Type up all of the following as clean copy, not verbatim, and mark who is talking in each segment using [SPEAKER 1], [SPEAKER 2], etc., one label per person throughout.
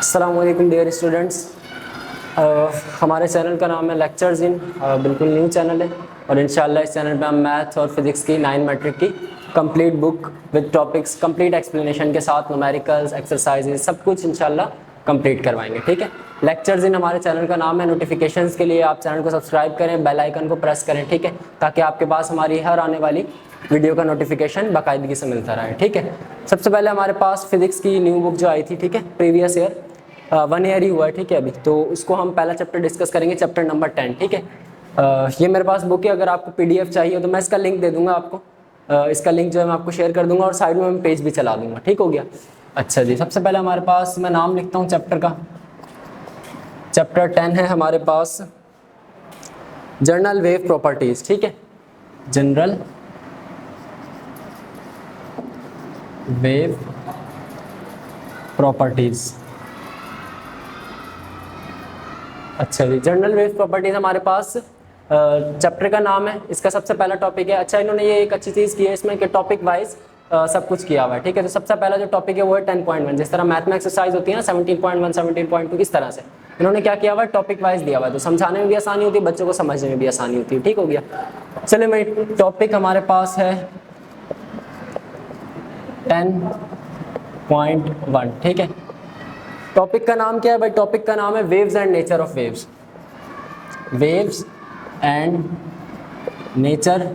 [SPEAKER 1] अस्सलाम वालेकुम dear students. हमारे चैनल का नाम है लेक्चर्स इन, बिल्कुल न्यू चैनल है और इंशाल्लाह इस चैनल पे हम मैथ और फिज़िक्स की 9 मैट्रिक की complete book with topics complete explanation के साथ न्यूमेरिकल्स एक्सरसाइजेज सब कुछ इंशाल्लाह कंप्लीट करवाएंगे। ठीक है, लेक्चर्स इन हमारे चैनल का नाम है। नोटिफिकेशंस के लिए आप चैनल को सब्सक्राइब करें, बेल आइकन को प्रेस करें, ठीक है, ताकि आपके पास हमारी हर आने वाली वीडियो का नोटिफिकेशन बाकायदगी से मिलता रहे। ठीक है, सबसे पहले हमारे पास फिजिक्स की न्यू बुक जो आई थी, ठीक है, प्रीवियस ईयर 1 ईयर ही हुआ है, ठीक है, अभी तो उसको हम पहला चैप्टर डिस्कस करेंगे, चैप्टर नंबर 10। ठीक है, ये मेरे पास बुक है, अगर आपको पीडीएफ चाहिए तो मैं इसका लिंक दे दूंगा आपको। इसका लिंक जो है मैं आपको शेयर कर दूंगा और साइड में मैं पेज भी चला दूंगा। ठीक हो गया। अच्छा जी, सबसे पहले हमारे पास मैं नाम लिखता हूँ चैप्टर का। चैप्टर 10 है हमारे पास जनरल वेव प्रॉपर्टीज। ठीक है, जनरल वेव प्रॉपर्टीज। अच्छा जी, जनरल वेव प्रॉपर्टीज हमारे पास चैप्टर का नाम है, इसका सबसे पहला टॉपिक है। अच्छा, इन्होंने ये एक अच्छी चीज़ की है इसमें कि टॉपिक वाइज सब कुछ किया हुआ है। ठीक है, तो सबसे पहला जो टॉपिक है वो है 10.1। जिस तरह मैथ में एक्सरसाइज होती है ना 17.1 17.2, इस तरह से इन्होंने क्या किया हुआ है, टॉपिक वाइज दिया हुआ है, तो समझाने में भी आसानी होती है, बच्चों को समझने में भी आसानी होती है। ठीक हो गया। चलिए, मैं टॉपिक हमारे पास है 10.1। ठीक है, टॉपिक का नाम क्या है भाई? टॉपिक का नाम है waves and nature of waves. Waves and nature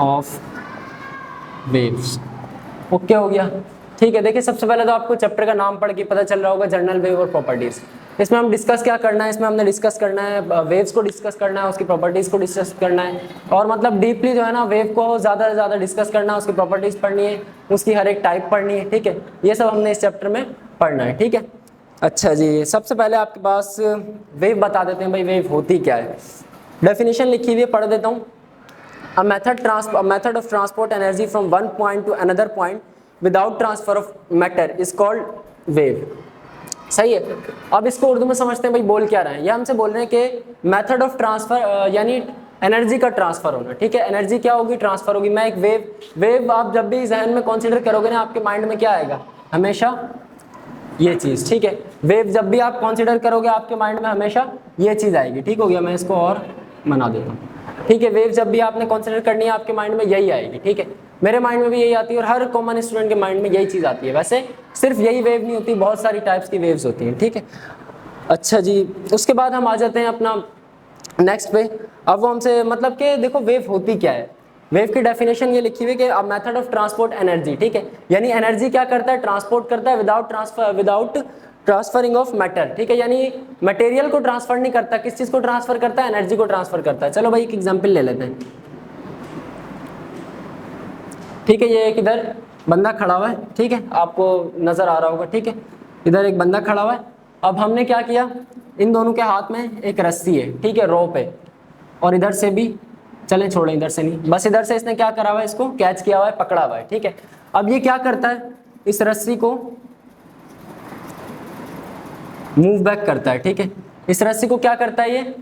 [SPEAKER 1] of waves. Okay हो गया। ठीक है, देखिए सबसे पहले तो आपको चैप्टर का नाम पढ़ के पता चल रहा होगा, जनरल वेव और प्रॉपर्टीज। इसमें हम डिस्कस क्या करना है, इसमें हमने डिस्कस करना है वेव्स को डिस्कस करना है, उसकी प्रॉपर्टीज को डिस्कस करना है, और मतलब डीपली जो है ना वेव को ज़्यादा से ज़्यादा डिस्कस करना है, उसकी प्रॉपर्टीज पढ़नी है, उसकी हर एक टाइप पढ़नी है। ठीक है, ये सब हमने इस चैप्टर में पढ़ना है। ठीक है, अच्छा जी, सबसे पहले आपके पास वेव बता देते हैं भाई, वेव होती क्या है। डेफिनेशन लिखी हुई है, पढ़ देता हूँ। A method of transport energy from one point to another point without transfer of matter is called wave। सही है। अब इसको उर्दू में समझते हैं भाई, बोल क्या रहे हैं। ये हमसे बोल रहे हैं कि मेथड ऑफ ट्रांसफर यानी एनर्जी का ट्रांसफर होना। ठीक है, एनर्जी क्या होगी? ट्रांसफर होगी। मैं एक वेव आप जब भी जहन में कंसीडर करोगे ना, आपके माइंड में क्या आएगा? हमेशा ये चीज़। ठीक है, वेव जब भी आप कंसीडर करोगे आपके माइंड में हमेशा ये चीज़ आएगी। ठीक हो गया, मैं इसको और बना देता हूँ। ठीक है, वेव जब भी आपने कंसीडर करनी है आपके माइंड में यही आएगी। ठीक है, मेरे माइंड में भी यही आती है और हर कॉमन स्टूडेंट के माइंड में यही चीज़ आती है। वैसे सिर्फ यही वेव नहीं होती, बहुत सारी टाइप्स की वेव्स होती हैं। ठीक है, अच्छा जी, उसके बाद हम आ जाते हैं अपना नेक्स्ट पे। अब वो हमसे मतलब कि देखो वेव होती क्या है। वेव की डेफिनेशन ये लिखी हुई है कि मेथड ऑफ ट्रांसपोर्ट एनर्जी। ठीक है, यानी एनर्जी क्या करता है? ट्रांसपोर्ट करता है विदाउट ट्रांसफरिंग ऑफ मैटर। ठीक है, यानी मटेरियल को ट्रांसफर नहीं करता। किस चीज को ट्रांसफर करता है? एनर्जी को ट्रांसफर करता है। चलो भाई एक एग्जांपल ले लेते हैं। ठीक है, ये एक इधर बंदा खड़ा हुआ है। ठीक है, आपको नजर आ रहा होगा। ठीक है, इधर एक बंदा खड़ा हुआ है। अब हमने क्या किया, इन दोनों के हाथ में एक रस्सी है। ठीक है, रोप है, और इधर से भी चलें, छोड़ें, इधर से नहीं, बस इधर से इसने क्या करा हुआ है, इसको कैच किया हुआ है, पकड़ा हुआ है। ठीक है, अब ये क्या करता है? इस रस्सी को मूव बैक करता है। ठीक है, इस रस्सी को क्या करता है? ये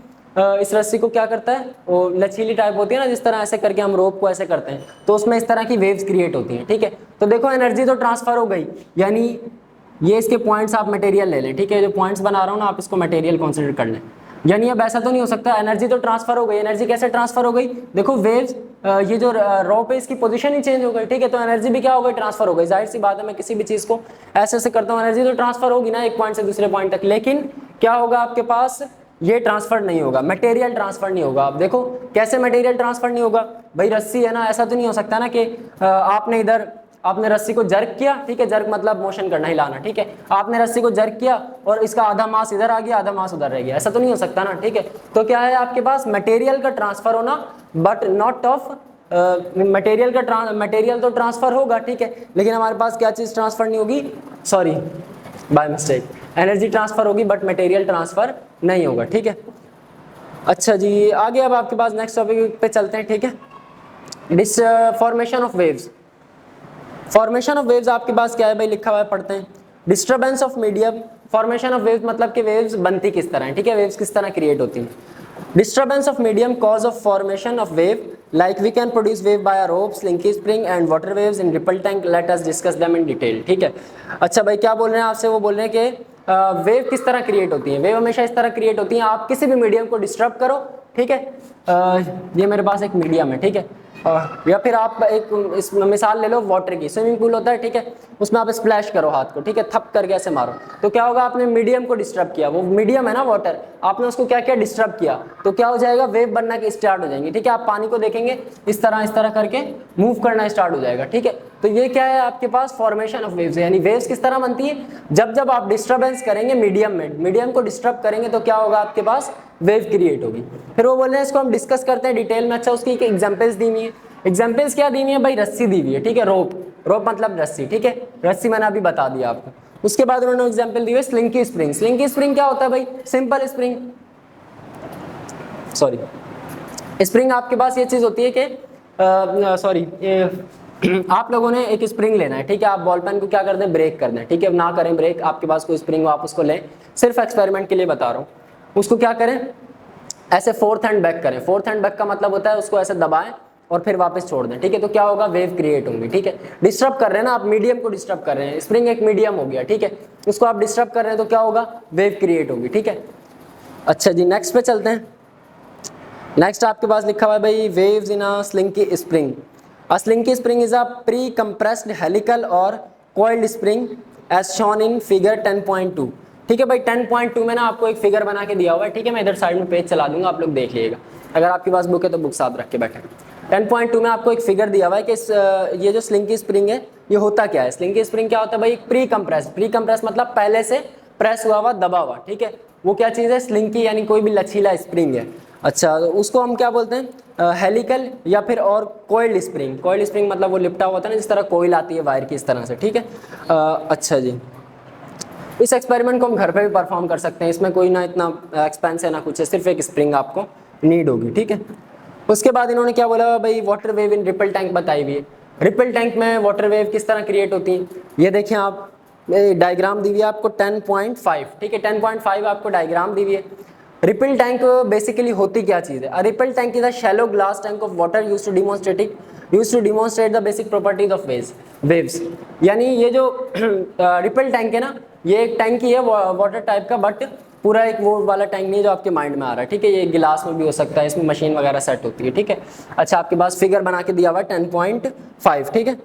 [SPEAKER 1] इस रस्सी को क्या करता है? वो लचीली टाइप होती है ना, जिस तरह ऐसे करके हम रोप को ऐसे करते हैं, तो उसमें इस तरह की वेव्स क्रिएट होती हैं। ठीक है, तो देखो एनर्जी तो ट्रांसफर हो गई, यानी ये इसके पॉइंट्स आप मटेरियल ले लें। ठीक है, जो पॉइंट्स बना रहा हूँ ना, आप इसको मटेरियल कंसिडर कर लें। यानी अब ऐसा तो नहीं हो सकता, एनर्जी तो ट्रांसफर हो गई। एनर्जी कैसे ट्रांसफर हो गई? देखो वेव्स, ये जो रोप है इसकी पोजीशन ही चेंज हो गई। ठीक है, तो एनर्जी भी क्या हो गई? ट्रांसफर हो गई। जाहिर सी बात है, मैं किसी भी चीज़ को ऐसे ऐसे करता हूँ, एनर्जी तो ट्रांसफर होगी ना एक पॉइंट से दूसरे पॉइंट तक, लेकिन क्या होगा आपके पास? ये ट्रांसफर नहीं होगा, मटेरियल ट्रांसफर नहीं होगा। अब देखो कैसे मटेरियल ट्रांसफर नहीं होगा भाई? रस्सी है ना, ऐसा तो नहीं हो सकता ना कि आपने रस्सी को जर्क किया। ठीक है, जर्क मतलब मोशन करना, हिलाना। ठीक है, आपने रस्सी को जर्क किया और इसका आधा मास इधर आ गया, आधा मास उधर रह गया, ऐसा तो नहीं हो सकता ना। ठीक है, तो क्या है आपके पास? मटेरियल का ट्रांसफर होना, बट नॉट ऑफ मटेरियल तो ट्रांसफर होगा। ठीक है, लेकिन हमारे पास क्या चीज़ ट्रांसफर नहीं होगी? Sorry, by mistake, energy transfer होगी बट मटेरियल ट्रांसफर नहीं होगा। ठीक है, अच्छा जी, आगे अब आपके पास नेक्स्ट टॉपिक पे चलते हैं। ठीक है, formation of waves. Formation of waves आपके पास क्या है भाई? लिखा हुआ है, पढ़ते हैं। Disturbance of medium. Formation of waves मतलब कि वेव्स बनती किस तरह है। ठीक है, वेव्स किस तरह क्रिएट होती हैं। Disturbance of medium cause of formation of wave like we can produce wave by a rope, slinky spring and water waves in ripple tank, let us discuss them in detail. ठीक है, अच्छा भाई क्या बोल रहे हैं आपसे, वो बोल रहे हैं कि वेव किस तरह क्रिएट होती है। वेव हमेशा इस तरह क्रिएट होती है, आप किसी भी मीडियम को डिस्टर्ब करो, ठीक है, ये मेरे पास एक मीडियम है, ठीक है, या फिर आप एक इस मिसाल ले लो वाटर की, स्विमिंग पूल होता है, ठीक है, उसमें आप स्प्लैश करो हाथ को, ठीक है, थप करके ऐसे मारो, तो क्या होगा, आपने मीडियम को डिस्टर्ब किया, वो मीडियम है ना वाटर, आपने उसको क्या किया, डिस्टर्ब किया, तो क्या हो जाएगा, वेव बनना के स्टार्ट हो जाएंगे। ठीक है, आप पानी को देखेंगे इस तरह करके मूव करना स्टार्ट हो जाएगा। ठीक है, तो ये क्या है आपके पास, फॉर्मेशन ऑफ वेव्स, यानी वेव्स किस तरह बनती है, जब आप डिस्टर्बेंस करेंगे मीडियम में, मीडियम को डिस्टर्ब करेंगे तो क्या होगा, आपके पास वेव क्रिएट होगी। फिर वो बोल रहे हैं इसको हम डिस्कस करते हैं डिटेल में। अच्छा, उसकी एक एग्जांपल्स दी हुई है, एग्जांपल्स क्या दी हुई है भाई, रस्सी दी हुई है, ठीक है, रोप मतलब रस्सी, ठीक है, रस्सी मैंने अभी बता दिया आपको। उसके बाद उन्होंने एग्जांपल दी हुई है स्लिंकी स्प्रिंग। स्लिंकी स्प्रिंग क्या होता है भाई, सिंपल स्प्रिंग, सॉरी स्प्रिंग आपके पास ये चीज होती है कि आप लोगों ने एक स्प्रिंग लेना है, ठीक है, आप बॉल पेन को क्या कर दें, ब्रेक कर दें, ठीक है, ना करें ब्रेक, आपके पास कोई स्प्रिंग हो आप उसको लें, सिर्फ एक्सपेरिमेंट के लिए बता रहा हूँ। उसको क्या करें, ऐसे फोर्थ हैंड बैक करें, फोर्थ हैंड बैक का मतलब होता है उसको ऐसे दबाएं और फिर वापस छोड़ दें, ठीक है, तो क्या होगा, वेव क्रिएट होंगी। ठीक है, डिस्टर्ब कर रहे हैं ना आप, मीडियम को डिस्टर्ब कर रहे हैं, स्प्रिंग एक मीडियम हो गया, ठीक है, उसको आप डिस्टर्ब कर रहे हैं तो क्या होगा, वेव क्रिएट होगी। ठीक है, अच्छा जी नेक्स्ट पे चलते हैं। नेक्स्ट आपके पास लिखा हुआ है भाई, waves in a slinky spring. A slinky spring is a pre compressed helical or coiled spring as shown in figure 10.2। ठीक है भाई, 10.2 में ना आपको एक फिगर बना के दिया हुआ है, ठीक है, मैं इधर साइड में पेज चला दूंगा, आप लोग देख लीजिएगा, अगर आपके पास बुक है तो बुक साथ रख के बैठे। 10.2 में आपको एक फिगर दिया हुआ है कि ये जो स्लिंकी स्प्रिंग है ये होता क्या है। स्लिंकी स्प्रिंग क्या होता है भाई, प्री कंप्रेस मतलब पहले से प्रेस हुआ हुआ, दबा हुआ, ठीक है, वो क्या चीज़ है, स्लिंकी यानी कोई भी लचीला स्प्रिंग है। अच्छा, तो उसको हम क्या बोलते हैं, हेलिकल या फिर और कोइल्ड स्प्रिंग। कोइल्ड स्प्रिंग मतलब वो लिपटा होता है ना, जिस तरह कोइल आती है वायर की, इस तरह से। ठीक है, अच्छा जी, इस एक्सपेरिमेंट को हम घर पे भी परफॉर्म कर सकते हैं, इसमें कोई ना इतना एक्सपेंस है ना कुछ है, सिर्फ एक स्प्रिंग आपको नीड होगी। ठीक है, उसके बाद इन्होंने क्या बोला भाई, water wave in ripple tank बताई हुई है। रिपल टैंक में वाटर वेव किस तरह क्रिएट होती है, ये देखिए आप, डायग्राम दी हुई है आपको 10.5। ठीक है, 10.5 आपको डायग्राम दी हुई है। रिपल टैंक बेसिकली होती क्या चीज़ है, ripple tank is a shallow glass tank of water used to demonstrate the basic properties of waves. यानी ये जो रिपल टैंक है ना, ये एक टैंक ही है वाटर टाइप का, बट पूरा एक वो वाला टैंक नहीं है जो आपके माइंड में आ रहा है। ठीक है, ये गिलास में भी हो सकता है, इसमें मशीन वगैरह सेट होती है। ठीक है, अच्छा आपके पास फिगर बना के दिया हुआ है 10.5। ठीक है,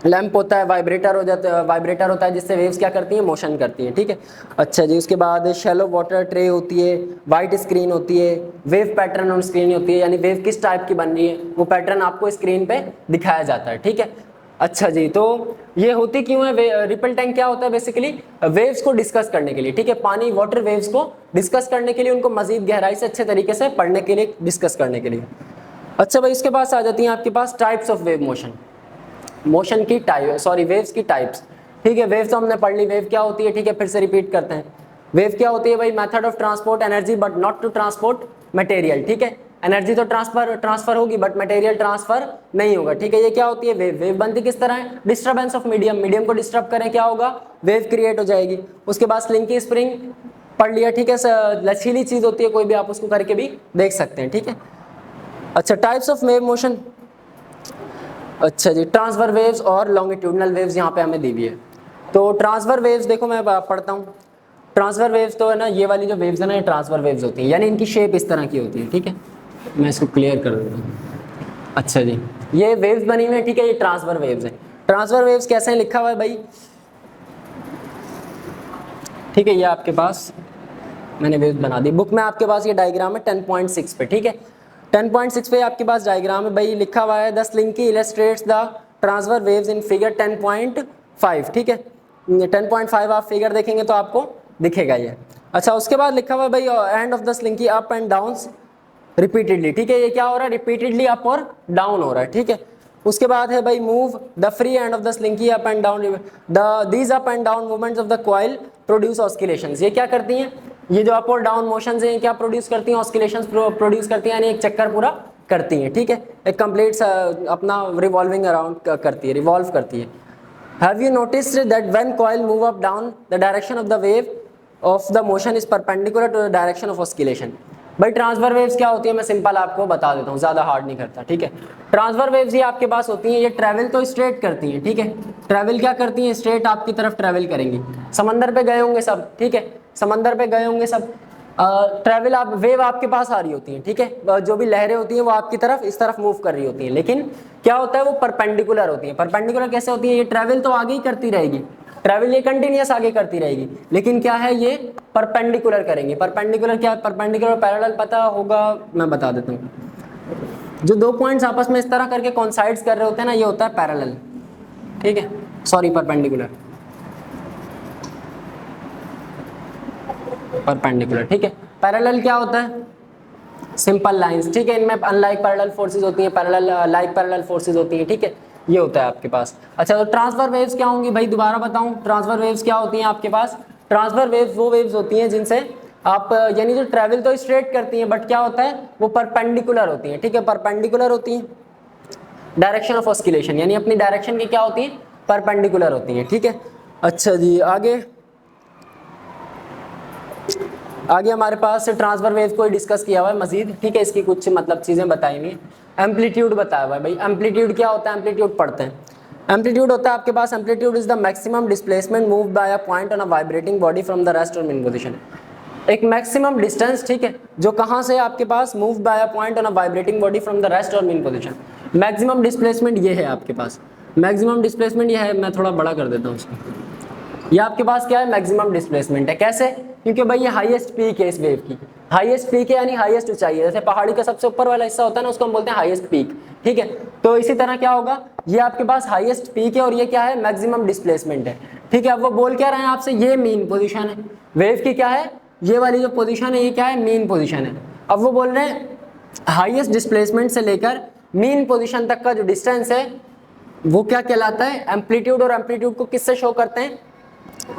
[SPEAKER 1] लैंप होता है, वाइब्रेटर होता है जिससे वेव्स क्या करती हैं, मोशन करती हैं। ठीक है, अच्छा जी, उसके बाद शैलो वाटर ट्रे होती है, वाइट स्क्रीन होती है, वेव पैटर्न ऑन स्क्रीन होती है, यानी वेव किस टाइप की बन रही है वो पैटर्न आपको स्क्रीन पे दिखाया जाता है। ठीक है, अच्छा जी, तो ये होती क्यों है, रिपल टैंक क्या होता है बेसिकली, वेव्स को डिस्कस करने के लिए। ठीक है, पानी वाटर वेव्स को डिस्कस करने के लिए, उनको मजीद गहराई से अच्छे तरीके से पढ़ने के लिए, डिस्कस करने के लिए। अच्छा भाई, इसके पास आ जाती हैं आपके पास टाइप्स ऑफ वेव मोशन की टाइप, सॉरी वेव्स की टाइप्स। ठीक है, वेव तो हमने पढ़ ली, वेव क्या होती है, ठीक है, फिर से रिपीट करते हैं। वेव क्या होती है भाई, method of transport energy but not to transport material. ठीक है, एनर्जी तो ट्रांसफर होगी बट मटेरियल ट्रांसफर नहीं होगा। ठीक है, ये क्या होती है, वेव बनती किस तरह है, डिस्टर्बेंस ऑफ मीडियम को डिस्टर्ब करें क्या होगा, वेव क्रिएट हो जाएगी। उसके बाद स्लिंकी स्प्रिंग पढ़ लिया। ठीक है, लचीली चीज होती है कोई भी, आप उसको करके भी देख सकते हैं। ठीक है, अच्छा टाइप्स ऑफ वेव मोशन, अच्छा जी, ट्रांसफर वेव्स और लॉन्गिट्यूडनल वेव्स यहाँ पे हमें दी हुई है। तो ट्रांसफर वेव्स देखो मैं पढ़ता हूँ, ट्रांसफर वेव्स तो है ना, ये वाली जो वेव्स है ना, ये ट्रांसफर वेव्स होती हैं, यानी इनकी शेप इस तरह की होती है। ठीक है, मैं इसको क्लियर कर देता हूँ। अच्छा जी, ये वेव्स बनी हुई है, ठीक है, ये ट्रांसफर वेव्स है। ट्रांसफर वेव्स कैसे हैं, लिखा हुआ है भाई, ठीक है, ये आपके पास मैंने वेव्स बना दी, बुक में आपके पास ये डायग्राम है 10.6 पे। ठीक है, 10.6 पे आपके पास डायग्राम है भाई, लिखा हुआ है the slinky illustrates the transfer waves in figure 10.5। ठीक है, 10.5 आप फिगर देखेंगे तो आपको दिखेगा ये। अच्छा, उसके बाद लिखा हुआ है भाई end of the slinky up and down repeatedly. ठीक है, ये क्या हो रहा है, रिपीटेडली अप और डाउन हो रहा है। ठीक है, उसके बाद है भाई move the free end of the slinky up and down, these up and down movements of the coil produce oscillations. ये क्या करती हैं, ये जो अप और डाउन मोशंस हैं क्या प्रोड्यूस करती हैं, ऑस्किलेशंस प्रोड्यूस करती हैं, यानी एक चक्कर पूरा करती हैं। ठीक है, एक कंप्लीट अपना रिवॉल्विंग अराउंड करती है, रिवॉल्व करती है। Have you noticed that when coil move up down the direction of the wave of the motion is perpendicular to the direction of oscillation. भाई ट्रांसफर वेव्स क्या होती है, मैं सिंपल आपको बता देता हूँ, ज़्यादा हार्ड नहीं करता, ठीक है। ट्रांसफर वेव्स ये आपके पास होती हैं, ये ट्रैवल तो स्ट्रेट करती हैं, ठीक है। ट्रैवल क्या करती हैं, स्ट्रेट आपकी तरफ ट्रैवल करेंगी। समंदर पे गए होंगे सब, ठीक है, समंदर पे गए होंगे सब, ट्रैवल आप वेव आपके पास आ रही होती है, ठीक है। जो भी लहरें होती हैं वो आपकी तरफ इस तरफ मूव कर रही होती हैं, लेकिन क्या होता है वो परपेंडिकुलर होती है। परपेंडिकुलर कैसे होती है, ये ट्रैवल तो आगे ही करती रहेगी, ट्रैवल ये कंटिन्यूस आगे करती रहेगी, लेकिन क्या है ये परपेंडिकुलर करेंगी। परपेंडिकुलर क्या है, परपेंडिकुलर पैरेलल पता होगा, मैं बता देता हूँ। जो दो पॉइंट्स आपस में इस तरह करके कॉन्साइड्स कर रहे होते हैं ना, ये होता है पैरेलल, ठीक है, सॉरी परपेंडिकुलर, परपेंडिकुलर, ठीक है। पैरेलल क्या होता है, सिंपल लाइंस, ठीक है, इनमें अनलाइक पैरेलल फोर्सेज होती हैं, पैरेलल लाइक पैरेलल फोर्सेज होती हैं, ठीक है, ये होता है आपके पास। अच्छा तो ट्रांसफर वेव्स क्या होंगी भाई, दोबारा बताऊं, ट्रांसफर वेव्स क्या होती हैं आपके पास। ट्रांसफर वेव्स वो वेव्स होती हैं जिनसे आप यानी जो ट्रैवल तो स्ट्रेट करती हैं, बट क्या होता है वो परपेंडिकुलर होती हैं, ठीक है, परपेंडिकुलर होती हैं, डायरेक्शन ऑफ ऑस्किलेशन यानी अपनी डायरेक्शन की क्या होती है, परपेंडिकुलर होती हैं, ठीक है। अच्छा जी, आगे हमारे पास ट्रांसफर वेव को ही डिस्कस किया हुआ है मजीद, ठीक है, इसकी कुछ मतलब चीज़ें बताई हुई। एम्पलीट्यूड बताया हुआ है भाई, एम्पलीट्यूड क्या होता है, एम्पलीट्यूड पढ़ते हैं। एम्पलीट्यूड होता है आपके पास, amplitude is the maximum displacement move by a point on a vibrating body from the rest or mean position. एक मैक्सिमम डिस्टेंस, ठीक है, जो कहाँ से आपके पास move by a point on a vibrating body from the rest or mean position. Maximum displacement ये है आपके पास, मैक्सिमम डिस्प्लेसमेंट ये है, मैं थोड़ा बड़ा कर देता हूँ उसको। ये आपके पास क्या है, मैक्सिमम डिस्प्लेसमेंट है। कैसे, क्योंकि भाई ये हाईएस्ट पीक है इस वेव की, हाईएस्ट पीक है यानी हाईएस्ट ऊंचाई है। जैसे पहाड़ी का सबसे ऊपर वाला हिस्सा होता है ना, उसको हम बोलते हैं हाईएस्ट पीक, ठीक है। तो इसी तरह क्या होगा, ये आपके पास हाईएस्ट पीक है और ये क्या है, मैक्सिमम डिस्प्लेसमेंट है, ठीक है। अब वो बोल क्या रहे हैं आपसे, ये मीन पोजीशन है वेव की, क्या है, ये वाली जो पोजीशन है ये क्या है, मीन पोजीशन है। अब वो बोल रहे हैं हाईएस्ट डिस्प्लेसमेंट से लेकर मीन पोजीशन तक का जो डिस्टेंस है वो क्या कहलाता है, एम्पलीट्यूड। और एम्पलीट्यूड को किससे शो करते हैं,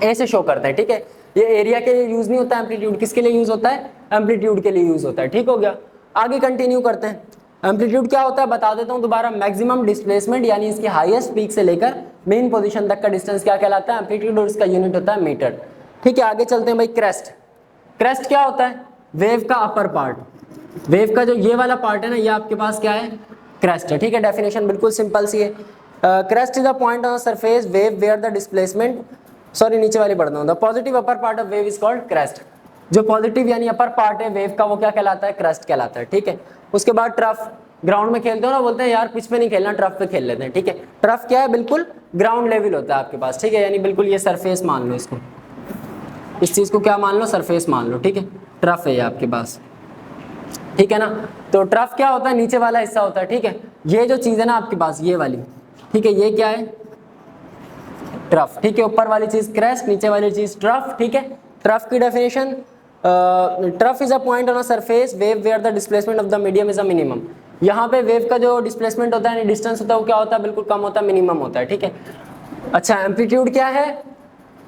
[SPEAKER 1] ए से शो करते हैं, ठीक है। ये एरिया के लिए यूज नहीं होता एम्पलीट्यूड, किसके लिए यूज होता है, एम्पलीट्यूड के लिए यूज होता है, ठीक हो गया। आगे कंटिन्यू करते हैं। एम्पलीट्यूड क्या होता है बता देता हूँ दोबारा, मैक्सिमम डिस्प्लेसमेंट यानी इसकी हाईएस्ट पीक से लेकर मेन पोजीशन तक का डिस्टेंस क्या कहलाता है, एम्पलीट्यूड, और इसका यूनिट होता है मीटर, ठीक है। आगे चलते हैं भाई, क्रेस्ट। क्रेस्ट क्या होता है, वेव का अपर पार्ट, वेव का जो ये वाला पार्ट है ना, ये आपके पास क्या है, क्रेस्ट है, ठीक है। डेफिनेशन बिल्कुल सिंपल सी है, crest is a point on surface wave where the displacement, sorry नीचे वाली पढ़ता हूँ, the positive upper part of wave is called crest. जो पॉजिटिव यानी अपर पार्ट है वेव का वो क्या कहलाता है, क्रेस्ट कहलाता है, ठीक है। उसके बाद ट्रफ, ग्राउंड में खेलते हो ना, बोलते हैं यार पिच पे नहीं खेलना, ट्रफ पे खेल लेते हैं, ठीक है। ट्रफ क्या है, बिल्कुल ग्राउंड लेवल होता है आपके पास, ठीक है, यानी बिल्कुल ये सरफेस मान लो इसको, इस चीज को क्या मान लो, सरफेस मान लो, ठीक है। ट्रफ है ये आपके पास, ठीक है ना। तो ट्रफ क्या होता है, नीचे वाला हिस्सा होता है, ठीक है। ये जो चीज है ना आपके पास ये वाली, ठीक है, ये क्या है, ट्रफ, ठीक है। ऊपर वाली चीज क्रेस्ट, नीचे वाली चीज ट्रफ, ठीक है। ट्रफ की definition, trough is a point on a surface wave where the displacement of the medium is a minimum. यहाँ पे वेव का जो डिस्प्लेसमेंट होता है, डिस्टेंस होता है, वो क्या होता है, बिल्कुल कम होता है, मिनिमम होता है, ठीक है। अच्छा, एम्पलीट्यूड क्या है,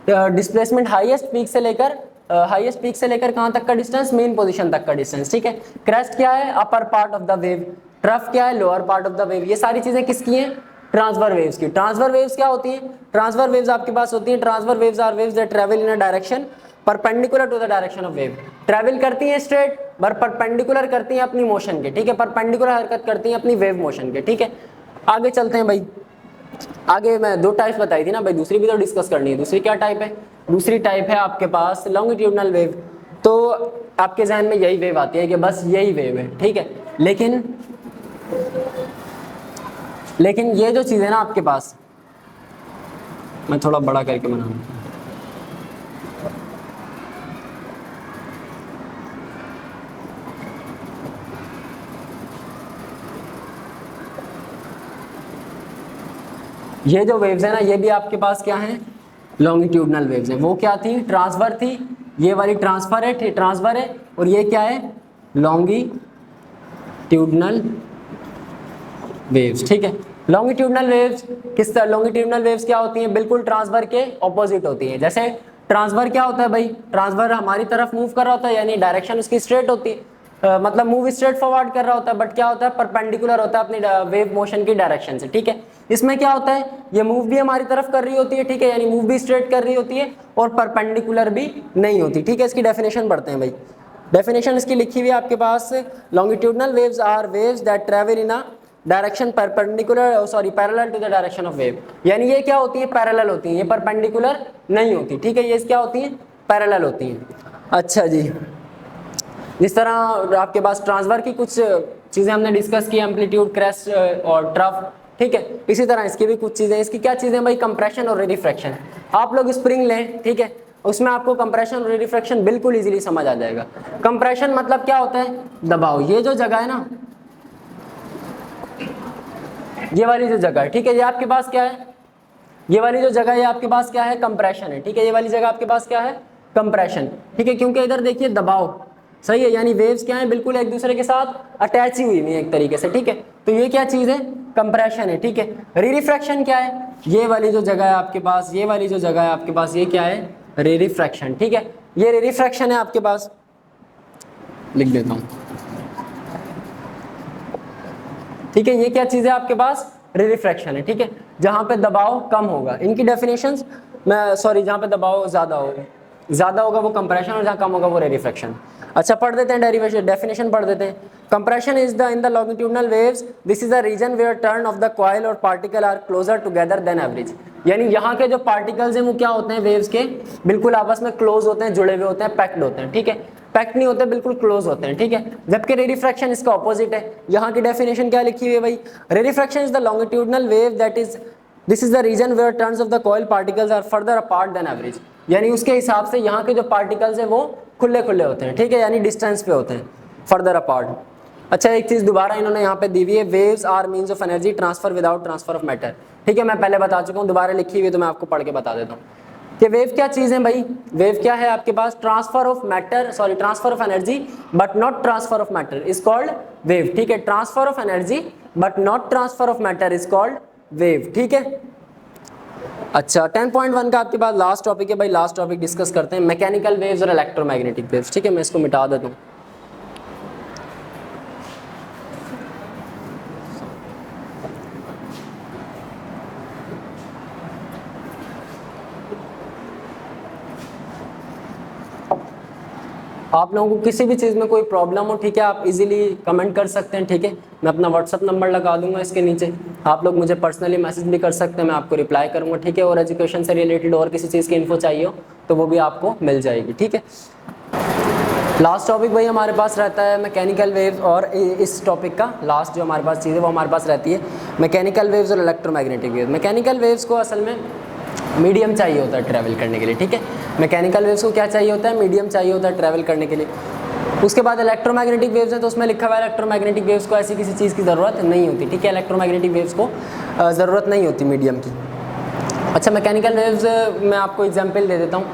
[SPEAKER 1] डिस्प्लेसमेंट हाईएस्ट पीक से लेकर हाईएस्ट पीक से लेकर कहाँ तक का डिस्टेंस, मेन पोजीशन तक का डिस्टेंस, ठीक है। क्रेस्ट क्या है, upper part of the wave, trough क्या है, lower part of the wave. ये सारी चीजें किसकी हैं, ट्रांसफर वेव्स की। ट्रांसफर वेव्स क्या होती हैं, ट्रांसफर वेव्स आपके पास होती हैं, transfer waves are waves that travel in a direction perpendicular to the direction of wave. Travel करती हैं स्ट्रेट, पर परपेंडिकुलर करती हैं अपनी मोशन के, ठीक है, परपेंडिकुलर हरकत करती हैं अपनी वेव मोशन के, ठीक है। आगे चलते हैं भाई, आगे मैं दो टाइप्स बताई थी ना भाई, दूसरी भी तो डिस्कस करनी है। दूसरी क्या टाइप है, दूसरी टाइप है आपके पास लॉन्गिट्यूडनल वेव। तो आपके जहन में यही वेव आती है कि बस यही वेव है, ठीक है। लेकिन ये जो चीज़ है ना आपके पास, मैं थोड़ा बड़ा करके बनाऊँ, ये जो वेव्स है ना, ये भी आपके पास क्या है, लॉन्गिट्यूडनल वेव्स हैं। वो क्या थी, ट्रांसफर थी, ये वाली ट्रांसफर है, ट्रांसफर है, और ये क्या है, लॉन्गिट्यूडनल वेव्स, ठीक है। लॉन्गिट्यूडनल वेव्स किस तरह, लॉन्गिट्यूडनल वेव्स क्या होती हैं, बिल्कुल ट्रांसफर के ऑपोजिट होती हैं। जैसे ट्रांसफर क्या होता है भाई, ट्रांसफर हमारी तरफ मूव कर रहा होता है, यानी डायरेक्शन उसकी स्ट्रेट होती है, मतलब मूव स्ट्रेट फॉरवर्ड कर रहा होता है, बट क्या होता है, परपेंडिकुलर होता है अपनी वेव मोशन की डायरेक्शन से, ठीक है। इसमें क्या होता है, ये मूव भी हमारी तरफ कर रही होती है, ठीक है, यानी मूव भी स्ट्रेट कर रही होती है और परपेंडिकुलर भी नहीं होती, ठीक है। इसकी डेफिनेशन पढ़ते हैं भाई। डेफिनेशन इसकी लिखी हुई है आपके पास, longitudinal waves are waves that travel in a direction perpendicular sorry parallel to the direction of wave. यानी ये क्या होती है, पैरेलल होती हैं, ये परपेंडिकुलर नहीं होती, ठीक है, ये क्या होती हैं, पैरेलल होती हैं। अच्छा जी, जिस तरह आपके पास ट्रांसफर की कुछ चीज़ें हमने डिस्कस की, एम्पलीट्यूड, क्रेस्ट और ट्रफ, ठीक है, इसी तरह इसकी भी कुछ चीज़ें, इसकी क्या चीज़ें भाई, कंप्रेशन और रेडिफ्रैक्शन। आप लोग स्प्रिंग लें, ठीक है, उसमें आपको कंप्रेशन और रेडिफ्रैक्शन बिल्कुल इजीली समझ आ जाएगा। कंप्रेशन मतलब क्या होता है, दबाव, ये जो जगह है ना, ये वाली जो जगह है, ठीक है, ये आपके पास क्या है, ये वाली जो जगह है आपके पास क्या है, कंप्रेशन है, ठीक है, ये वाली जगह आपके पास क्या है, कंप्रेशन, ठीक है, क्योंकि इधर देखिए दबाव, सही है, यानी वेव्स क्या है, बिल्कुल एक दूसरे के साथ अटैच ही हुई है एक तरीके से, ठीक है, तो ये क्या चीज़ है, कंप्रेशन है, ठीक है। रेरिफ्रैक्शन क्या है, ये वाली जो जगह है आपके पास, ये वाली जो जगह है आपके पास, ये क्या है, रेरिफ्रैक्शन, ठीक है, ये रेरिफ्रैक्शन है आपके पास, लिख देता हूँ, ठीक है, ये क्या चीज़ है आपके पास, रेरिफ्रैक्शन है, ठीक है, जहाँ पे दबाव कम होगा, इनकी डेफिनेशंस मैं सॉरी, जहाँ पे दबाव ज़्यादा होगा वो कंप्रेशन और जहाँ कम होगा वो रेरिफ्रैक्शन। अच्छा पढ़ देते हैं डेरिवेशन, डेफिनेशन पढ़ देते हैं। Compression is the in the longitudinal waves, this is the region where turn of the coil or particle are closer together than average. यानी यहाँ के जो पार्टिकल्स हैं वो क्या होते हैं, वेव्स के बिल्कुल आपस में क्लोज होते हैं, जुड़े हुए होते हैं, पैक्ड होते हैं, ठीक है, पैक्ट नहीं होते, बिल्कुल क्लोज होते हैं, ठीक है, जबकि रेरिफ्रैक्शन इसका ऑपोजिट है। यहाँ की डेफिनेशन क्या लिखी हुई है भाई, rarefaction is the longitudinal wave that is this is the region where turns of the coil particles are further apart than average. यानी उसके हिसाब से यहाँ के जो पार्टिकल्स हैं वो खुले खुले होते हैं, ठीक है, यानी डिस्टेंस पे होते हैं, फर्दर अपार्ट। अच्छा एक चीज़ दोबारा इन्होंने यहाँ पे दी हुई है, waves are means of energy transfer without transfer of matter, ठीक है, मैं पहले बता चुका हूँ, दोबारा लिखी हुई है तो मैं आपको पढ़ के बता देता हूँ कि वेव क्या चीज़ है भाई, वेव क्या है आपके पास, transfer of matter sorry transfer of energy but not transfer of matter is called wave, ठीक है, transfer of energy but not transfer of matter is called wave, ठीक है। अच्छा 10.1 का आपके पास लास्ट टॉपिक है भाई, लास्ट टॉपिक डिस्कस करते हैं, मैकेनिकल वेव्स और इलेक्ट्रोमैग्नेटिक वेव्स, ठीक है, मैं इसको मिटा देता हूँ। आप लोगों को किसी भी चीज़ में कोई प्रॉब्लम हो, ठीक है, आप इजीली कमेंट कर सकते हैं, ठीक है, मैं अपना व्हाट्सअप नंबर लगा दूंगा इसके नीचे, आप लोग मुझे पर्सनली मैसेज भी कर सकते हैं, मैं आपको रिप्लाई करूंगा, ठीक है, और एजुकेशन से रिलेटेड और किसी चीज़ की इन्फो चाहिए हो तो वो भी आपको मिल जाएगी, ठीक है। लास्ट टॉपिक भाई हमारे पास रहता है मैकेनिकल वेव्स, और इस टॉपिक का लास्ट जो हमारे पास चीज़ है वो हमारे पास रहती है मैकेनिकल वेव्स और इलेक्ट्रोमैग्नेटिक वेव्स। मैकेनिकल वेव्स को असल में मीडियम चाहिए होता है ट्रैवल करने के लिए, ठीक है, मैकेनिकल वेव्स को क्या चाहिए होता है, मीडियम चाहिए होता है ट्रैवल करने के लिए। उसके बाद इलेक्ट्रोमैग्नेटिक वेव्स है तो उसमें लिखा हुआ है इलेक्ट्रोमैग्नेटिक वेव्स को ऐसी किसी चीज़ की ज़रूरत नहीं होती, ठीक है, इलेक्ट्रोमैग्नेटिक वेव्स को ज़रूरत नहीं होती मीडियम की। अच्छा मैकेनिकल वेव्स मैं आपको एग्जांपल दे देता हूँ,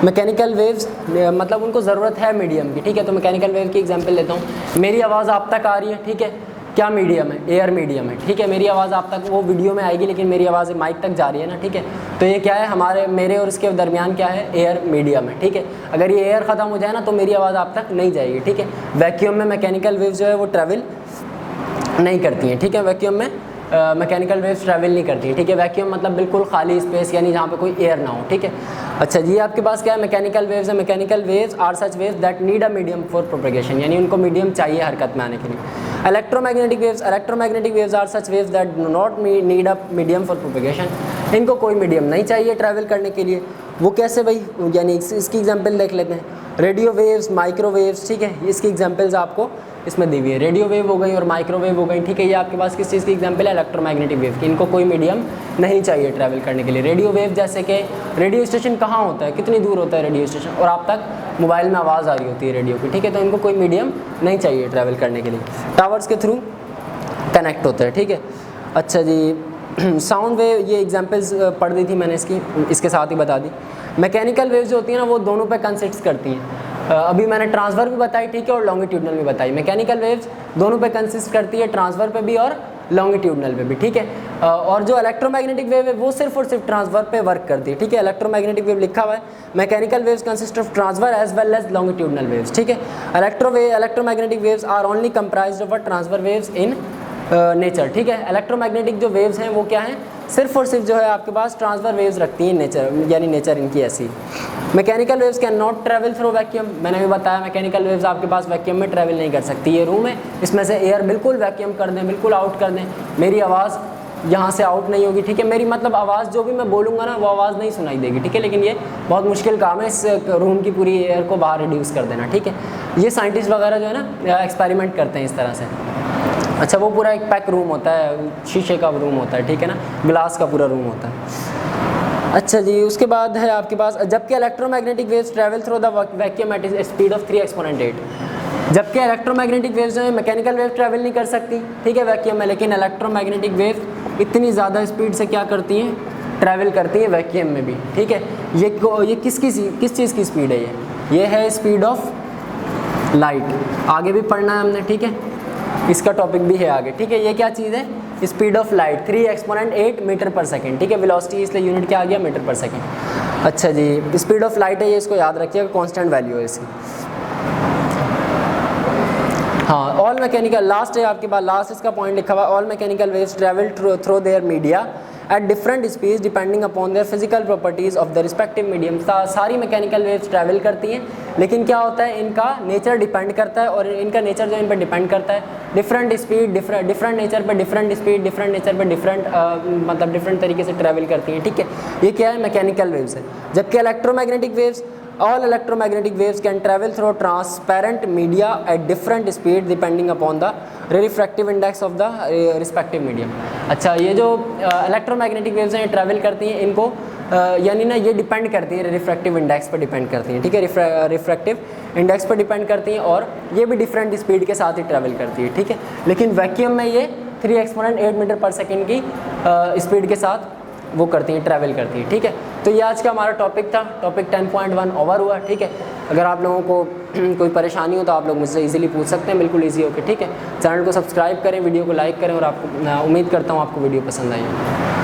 [SPEAKER 1] मैकेनिकल वेव्स मतलब उनको ज़रूरत है मीडियम की, ठीक है, तो मैकेनिकल वेव की एग्जांपल लेता हूँ। मेरी आवाज़ आप तक आ रही है, ठीक है, क्या मीडियम है, एयर मीडियम है, ठीक है, मेरी आवाज़ आप तक वो वीडियो में आएगी लेकिन मेरी आवाज़ माइक तक जा रही है ना, ठीक है, तो ये क्या है, हमारे मेरे और इसके दरमियान क्या है, एयर मीडियम है, ठीक है। अगर ये एयर ख़त्म हो जाए ना तो मेरी आवाज़ आप तक नहीं जाएगी, ठीक है। वैक्यूम में मैकेनिकल वेव्स जो है वो ट्रैवल नहीं करती हैं, ठीक है, वैक्यूम में मैकेनिकल वेव्स ट्रैवल नहीं करती है, ठीक है, वैक्यूम मतलब बिल्कुल खाली स्पेस, यानी जहाँ पे कोई एयर ना हो, ठीक है। अच्छा जी आपके पास क्या है, मैकेनिकल वेव्स है, mechanical waves are such waves that need a medium for propagation, यानी उनको मीडियम चाहिए हरकत में आने के लिए। Electromagnetic waves are such waves that do not need a medium for propagation, इनको कोई मीडियम नहीं चाहिए ट्रैवल करने के लिए। वो कैसे भाई, यानी इसकी एग्जाम्पल देख लेते हैं, रेडियो वेव्स, माइक्रोवेव्स, ठीक है, इसकी एग्जाम्पल्स आपको इसमें दी हुई है, रेडियो वेव हो गई और माइक्रोवेव हो गई, ठीक है, ये आपके पास किस चीज़ की एग्जांपल है, इलेक्ट्रोमैग्नेटिक वेव की, इनको कोई मीडियम नहीं चाहिए ट्रैवल करने के लिए। रेडियो वेव जैसे कि रेडियो स्टेशन कहाँ होता है, कितनी दूर होता है रेडियो स्टेशन, और आप तक मोबाइल में आवाज़ आ रही होती है रेडियो की, ठीक है, तो इनको कोई मीडियम नहीं चाहिए ट्रैवल करने के लिए, टावर्स के थ्रू कनेक्ट होता है, ठीक है। अच्छा जी साउंड वेव, ये एग्जाम्पल्स पढ़ दी थी मैंने इसकी, इसके साथ ही बता दी। मैकेनिकल वेव्स जो होती हैं ना वो दोनों पे कंसिस्ट करती हैं, अभी मैंने ट्रांसफ़र भी बताई, ठीक है, और लॉन्गिट्यूडनल भी बताई। मैकेनिकल वेव्स दोनों पे कंसिस्ट करती है, ट्रांसफ़र पे भी और लॉन्गिट्यूडनल पे भी, ठीक है। और जो इलेक्ट्रोमैग्नेटिक वेव है वो सिर्फ और सिर्फ ट्रांसफ़र पे वर्क करती है, ठीक है। इलेक्ट्रोमैग्नेटिक वेव लिखा हुआ है, mechanical waves consist of transfer as well as longitudinal waves, ठीक है। Electromagnetic waves are only comprised of transfer waves in nature, ठीक है। इलेक्ट्रोमैग्नेटिक जो वेव्स हैं वो क्या हैं, सिर्फ और सिर्फ जो है आपके पास ट्रांसफर वेव्स रखती हैं नेचर, यानी नेचर इनकी ऐसी। Mechanical waves can not travel through vacuum, मैंने भी बताया मैकेनिकल वेव्स आपके पास वैक्यूम में ट्रैवल नहीं कर सकती। ये रूम है, इसमें से एयर बिल्कुल वैक्यूम कर दें, बिल्कुल आउट कर दें, मेरी आवाज़ यहाँ से आउट नहीं होगी, ठीक है। मेरी मतलब आवाज़ जो भी मैं बोलूँगा ना वो आवाज़ नहीं सुनाई देगी, ठीक है। लेकिन ये बहुत मुश्किल काम है इस रूम की पूरी एयर को बाहर रिड्यूस कर देना, ठीक है। ये साइंटिस्ट वगैरह जो है ना एक्सपेरिमेंट करते हैं इस तरह से। अच्छा, वो पूरा एक पैक रूम होता है, शीशे का रूम होता है, ठीक है ना, ग्लास का पूरा रूम होता है। अच्छा जी, उसके बाद है आपके पास, जबकि electromagnetic waves travel through the vacuum at speed of 3 exponent 8। जबकि इलेक्ट्रोमैग्नेटिक वेव्स जो है मैकेनिकल वेव ट्रैवल नहीं कर सकती, ठीक है, वैक्यूम में, लेकिन इलेक्ट्रोमैग्नेटिक वेव इतनी ज़्यादा स्पीड से क्या करती हैं, ट्रैवल करती हैं वैक्यूम में भी, ठीक है। ये किस चीज़ की स्पीड है, ये है स्पीड ऑफ लाइट। आगे भी पढ़ना है हमने, ठीक है, इसका टॉपिक भी है आगे, ठीक है। ये क्या चीज़ है, speed of light 3 exponent 8 metre पर सेकेंड, ठीक है। वेलोसिटी इसलिए यूनिट क्या आ गया, मीटर पर सेकेंड। अच्छा जी, स्पीड ऑफ लाइट है ये, इसको याद रखिएगा, कांस्टेंट वैल्यू है इसकी। हाँ, ऑल मैकेनिकल, लास्ट है आपके पास, लास्ट इसका पॉइंट लिखा हुआ, all mechanical waves travel through their media at different speeds depending upon their physical properties of the respective medium. सारी मैकेनिकल वेव्स ट्रैवल करती हैं, लेकिन क्या होता है, इनका नेचर डिपेंड करता है, और इनका नेचर जो इन पर डिपेंड करता है, डिफरेंट स्पीड, डिफरेंट नेचर पर डिफरेंट स्पीड, डिफरेंट नेचर पर डिफरेंट मतलब डिफरेंट तरीके से ट्रैवल करती हैं, ठीक है। ये क्या है, मैकेनिकल वेव्स है। जबकि electromagnetic waves, all electromagnetic waves can travel through transparent media at different speed depending upon the refractive index of the respective medium। अच्छा, ये जो इलेक्ट्रोमैग्नेटिक वेव्स हैं ट्रैवल करती हैं, इनको यानी ना ये डिपेंड करती है रिफ्रैक्टिव इंडेक्स पर डिपेंड करती हैं, ठीक है, रिफ्रैक्टिव इंडेक्स पर डिपेंड करती हैं, और ये भी डिफरेंट स्पीड के साथ ही ट्रैवल करती है, ठीक है। लेकिन वैक्यूम में ये 3 एक्सपोनेंट 8 मीटर पर सेकेंड की स्पीड के साथ वो करती हैं, ट्रैवल करती हैं, ठीक है। तो ये आज का हमारा टॉपिक था, टॉपिक 10.1 ओवर हुआ, ठीक है। अगर आप लोगों को कोई परेशानी हो तो आप लोग मुझसे इजीली पूछ सकते हैं, बिल्कुल इजी होकर, ठीक है। चैनल को सब्सक्राइब करें, वीडियो को लाइक करें, और आपको उम्मीद करता हूँ आपको वीडियो पसंद आई।